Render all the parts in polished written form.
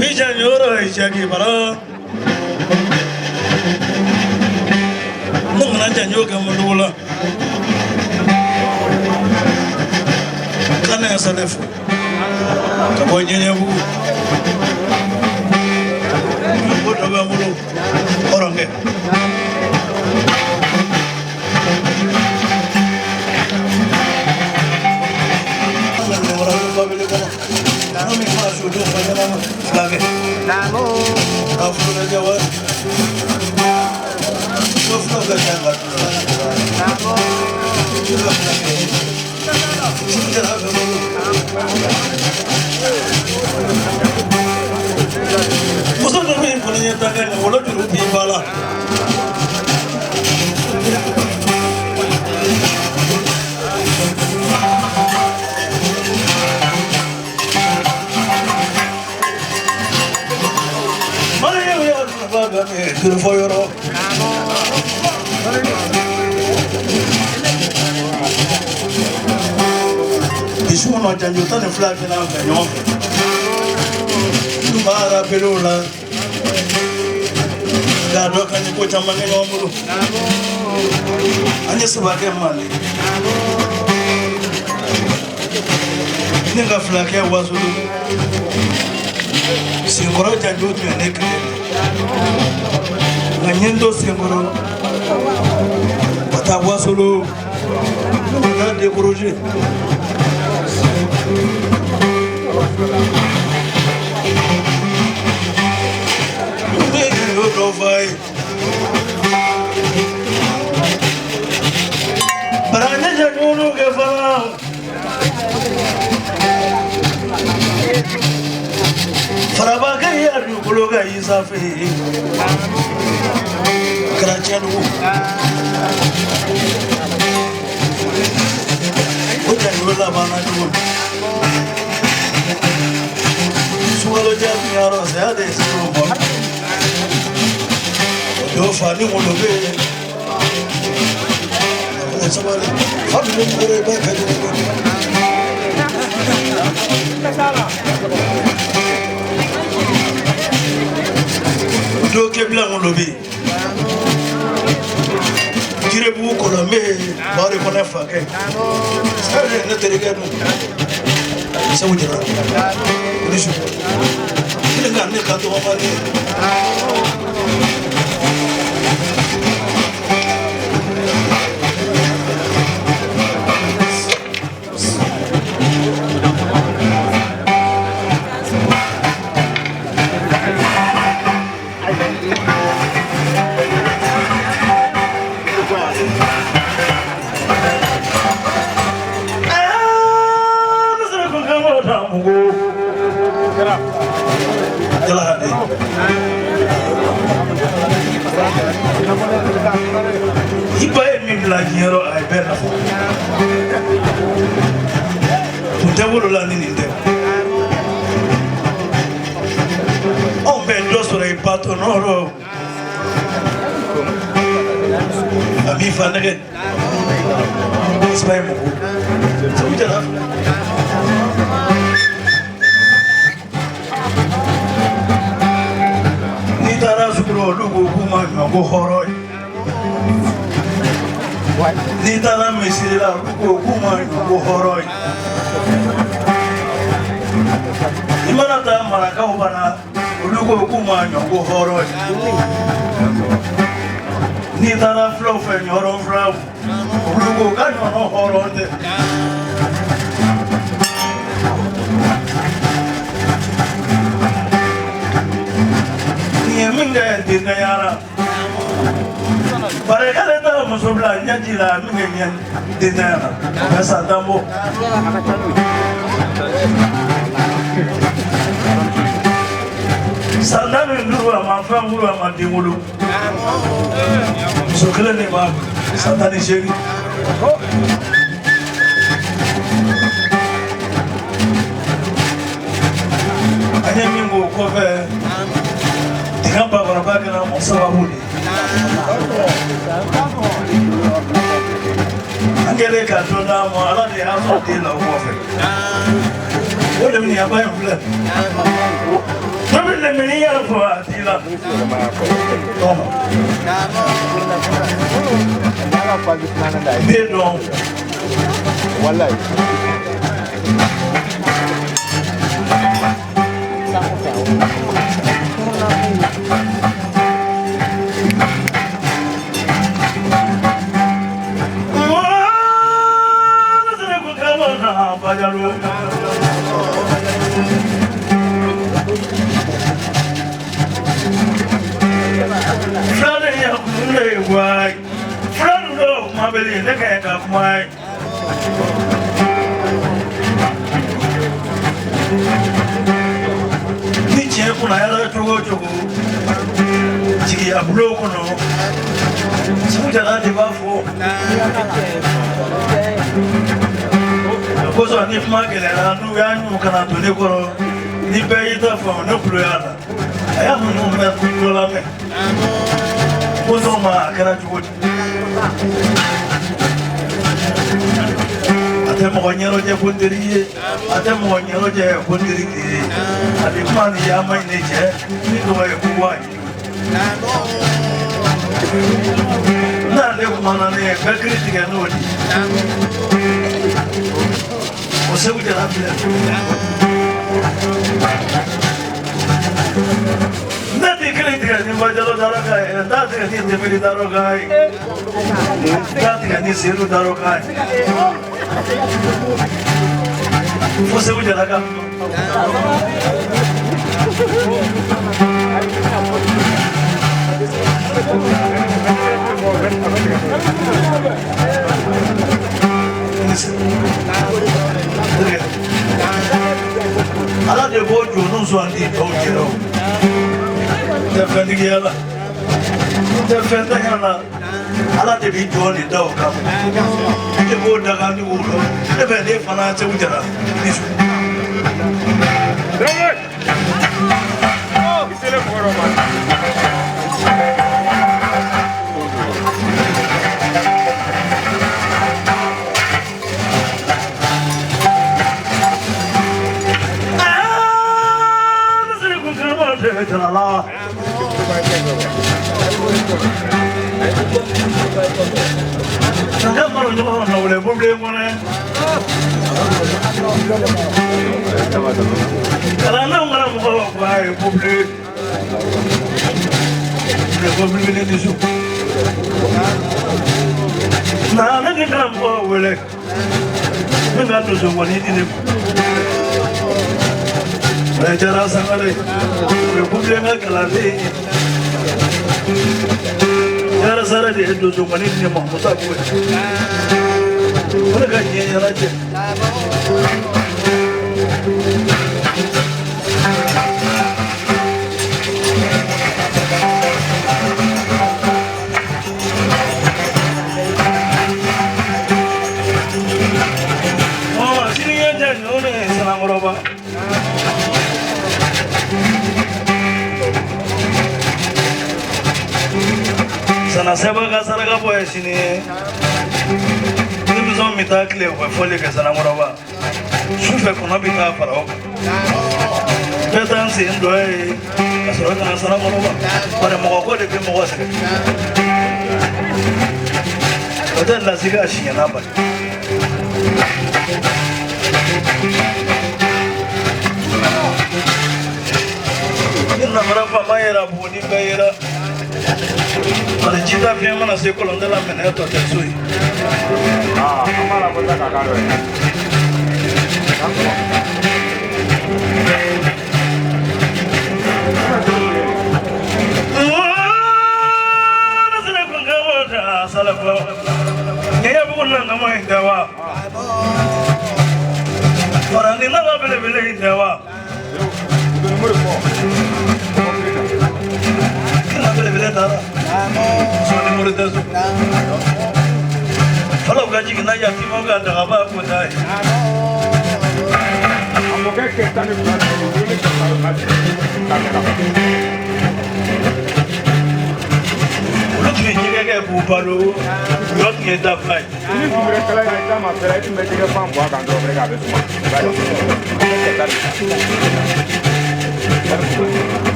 pijan yoro ishaki bara nungna janyo kamulula kana salefu kabonye bu bodo bamulu oronge Namo. After the Jawa. Good for your own. This one not and you turn a flag in our canyon. Tumara Perula. God, can you put your money on Muru? And yes, about your money. Nigga flag here was Singoro and do to your neck. Nanyendo Singoro, Patawasolo, not the Guruji. You go fight. But I never know if I'm Farabagaya, Buluga is a fee. Krachanu. What can you love on a good? Swallow Jamiaro said this. You're funny one of it. Somebody, how do you put it back? Do Kebla Molobi. Kirebu Kolombe, Bari Konafa. Sorry, not the regard. So would you know? You can't make out of money. Hero, I better. To devil learning in them. Oh, Ben, just for a pattern or a beef and again. It's my move. So we did have. Nitara Sukro, Lugu, Kuma, go horror. Nitara Messila, Kuma, go horror. Imanata Maracabana, Lugu, Kuma, go horror. Nitara flow for your own flow. Lugu, got no horror. Minga dinayara bare kale ta musobla nyajila minga dinayara kasa dambo sandanu nduru amafa nguru amadimulu sokele ne ba sandani shegi anya mingo kofe Kamba barabara na msawa huli. Angele katona mwala ni haso dila ukofe. Wole mini abaye mfule.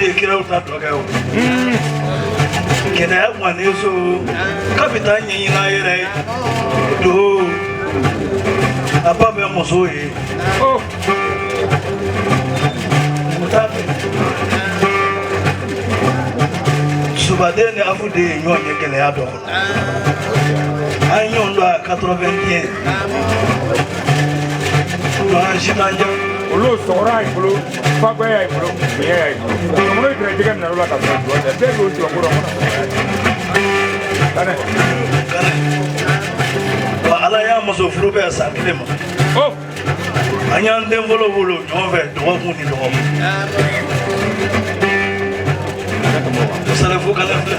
ye kiraw ta dɔ kɛ o kɛnɛya kɔni so k'a bɛ taa ɲɛɲini a yɛrɛ ye don a ba bɛ muso ye o t'a fɛ subaden ni afude ye ɲɔgɔn ye gɛlɛya dɔ kɔnɔ an ye ɲɔgɔn dɔn a 80 an si t'an jɛ olu sɔgɔra y'i bolo fagoya y'i bolo bonya y'i bolo tɔmɔnɔ kɛra jɛgɛ minɛ la ka sɔrɔ jɔ tɛ bɛɛ y'o jɔ kɔrɔ kɔnɔ wa ala y'a muso furu bɛɛ san kelen ma an y'an den fɔlɔ wolo ɲɔgɔn fɛ dɔgɔkun ni dɔgɔkun salefu kala filɛ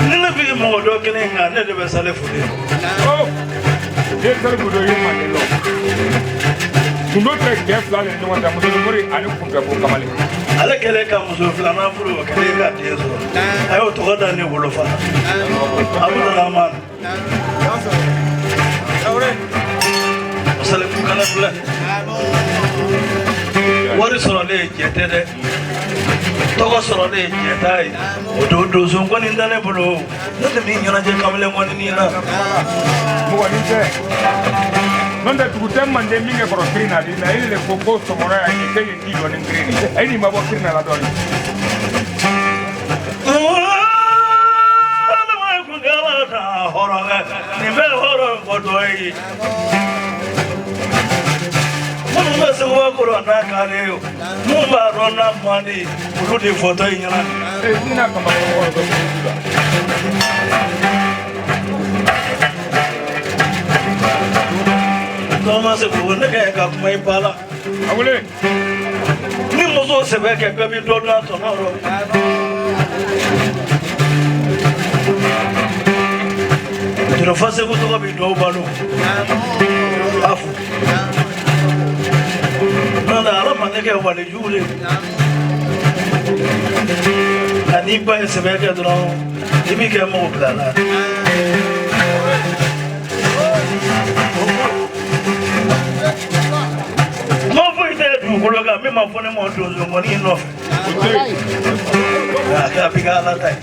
ni ne bɛ mɔgɔ dɔ kelen kan ne de bɛ salefu de den salefu dɔ ye manden lɔ kundo tɛ cɛ fila ni ɲɔgɔn cɛ muso mori ani kunfɛ ko kamalen ale kɛlen ka muso filanan furu o kɛlen ka den sɔrɔ a y'o tɔgɔ da ne wolo fana Abdurahman salefu kala filɛ wari sɔrɔlen ye jɛ tɛ dɛ tɔgɔ sɔrɔlen ye jɛ t'a ye o don donso kɔni tɛ ne bolo ne tɛ min ɲɛnajɛ kamalen kɔni ni na mɔgɔnin tɛ n'o tɛ dugu tɛ manden min kɛ kɔrɔ kirin na de e de ko ko sɔmɔrɔ y'a ye k'e ye ji dɔɔni kirin de e ni ma bɔ kirin na la dɔɔni hɔrɔnkɛ nin bɛ hɔrɔn fɔ dɔ ye minnu bɛ Seguba n'a kare ye minnu b'a dɔn n'a man di olu de fɔtɔ in ɲɛna n'a kama wɔɔrɔ bɛ n'o ma se k'o ne kɛ ka kuma i ba la a wele ni muso sɛbɛ kɛ bɛɛ bɛ dɔ dɔn a tɔnɔ rɔ Jɔrɔfa Segu tɔgɔ bɛ dɔw balo a fo n'o tɛ ala ma ne kɛ walijugu de nka n'i ba ye sɛbɛ kɛ dɔrɔn i b'i kɛ mɔgɔ bila la kuma foyi tɛ dugukolo kan min ma fɔ ne ma donso kɔni nɔfɛ a bɛ kɛ ala ta ye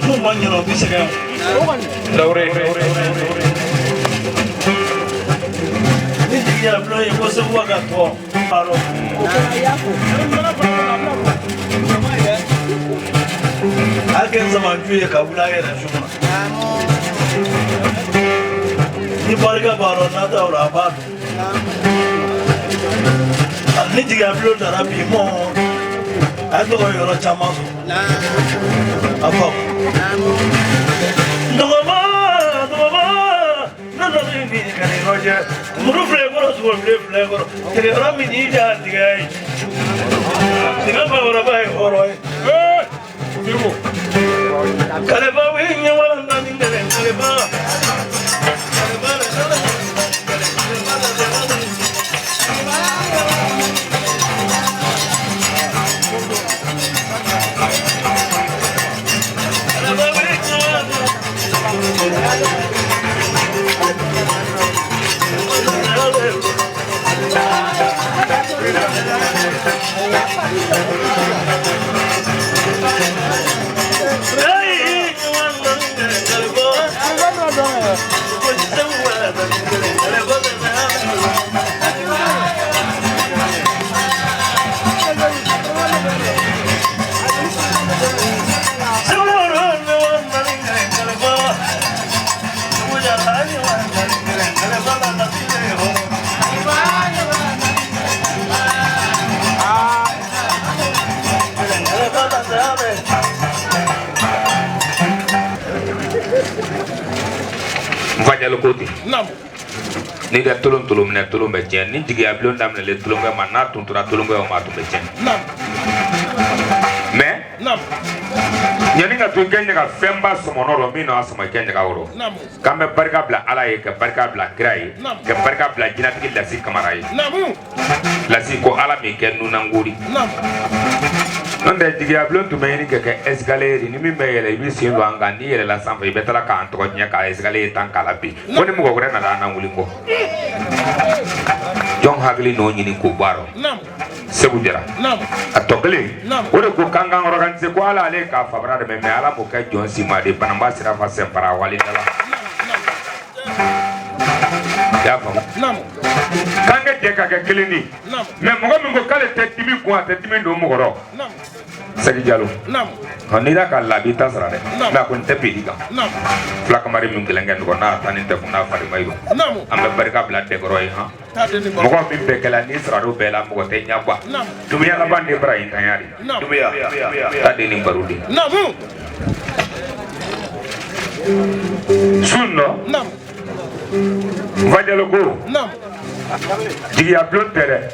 n'u ma ɲinɛ u bɛ sɛgɛn ni jigiya bulon ye ko Seguba ka tɔ a kɛ Zamaju ye ka wuli a yɛrɛ su ma ni barika b'a rɔ n'a t'a rɔ a b'a dɔn ni jigiya bulon dara bi mɔ a ye tɔgɔ yɔrɔ caman sɔrɔ a fɔ dɔgɔba ne nana ni ka nin lajɛ muru filɛ kɔrɔ sogo filɛ kɔrɔ tigɛyɔrɔ min y'i ja tigɛ ye tigɛ bakɔrɔba ye hɔrɔn ye kaleba o ye ɲɛwala naani kɛlɛ kaleba ni ka tolon minɛ tolon bɛ tiɲɛ ni jigiya bulon daminɛlen tolonkɛ ma n'a tun tora tolonkɛ o ma a tun bɛ tiɲɛ mais ɲani ka to i kɛ ɲaga fɛnba sɔmɔnɔ rɔ min n'a sɔmɔ i kɛ ɲaga wɔrɔ k'an bɛ barika bila ala ye ka barika bila kira ye ka barika bila jinɛtigi Lasi Kamara ye Lasi ko ala min kɛ nunankori non de digia blon to me ni ke escalier ni mi me yele bi sin lo anga ni yele la sanfa ibe tala ka anto nya ka escalier tan kala bi woni mo gore na da na wuli ko jong hagli no nyini ko baro sebu jara atokle ore ko kanga organize ko ala ale ka fabra de me ala mo ka jon sima de panamba sira fa sempara wali dala ya fam kanga je ka ke kelini me mo mi ko kale te timi ko te timi do mo goro sagi jalo honira ka labi tasara de na ko te pediga flaka mari mi ngelengen ko na tanin te na fari mayro ambe barka bla de goro ha mo ko mi be kala ni sra do bela mo ko te nyabwa dumiya la bande ibrahim tanyari dumiya ta de ni barudi sunno vajalo ko diya blotere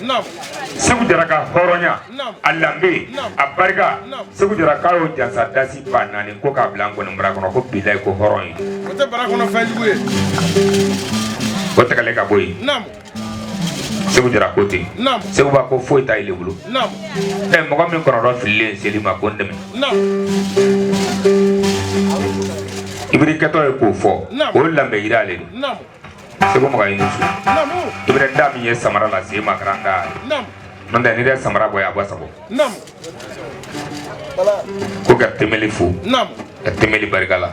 segu jaraka horonya alambe abarga segu jaraka o jansa dasi banani ko ka blanco no mra kono ko bilay ko horon ko te bara kono fanjuwe ko te kale ka boy segu jaraka oti segu ba ko foi tay lebulu e mo ko min kono do fille selima ko ndem ibri keto e ko fo o lambe irale segu mo ga inusu ibri ndam ye samara la se makranga non da ni da samara boya ba sabo ko ga temeli fu ga temeli bargala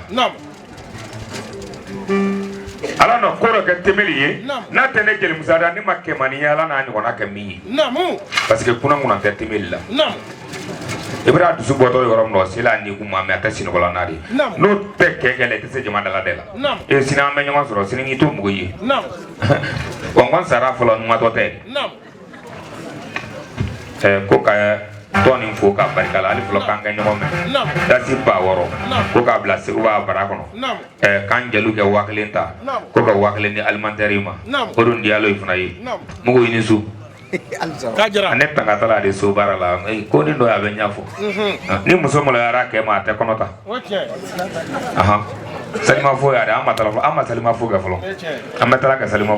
ala no ko ga temeli ye na tene gel musada ni makke mani ala na ni kona ka mi parce que kuna nguna ta temeli la ibra du su boto yorom no sila ni kuma me atasi no kola nari no te kegele te se jama dala dela e sina me nyama soro sini ni to mugo yi on sara folo no to te ko ka toni fo ka barkala ali folo kan ganyo me dasi ba woro ko ka bla se wa barakono kan jalu ke waklenta ko ka waklendi almantarima ko dun dialo ifna yi mugo yi ni su kajara anet tanga tala de so barala ko ni do ya be nyafo ni muso mo la ra ke ma te konota aha salima fo ya da ama salima fo ga folo ama tala ka salima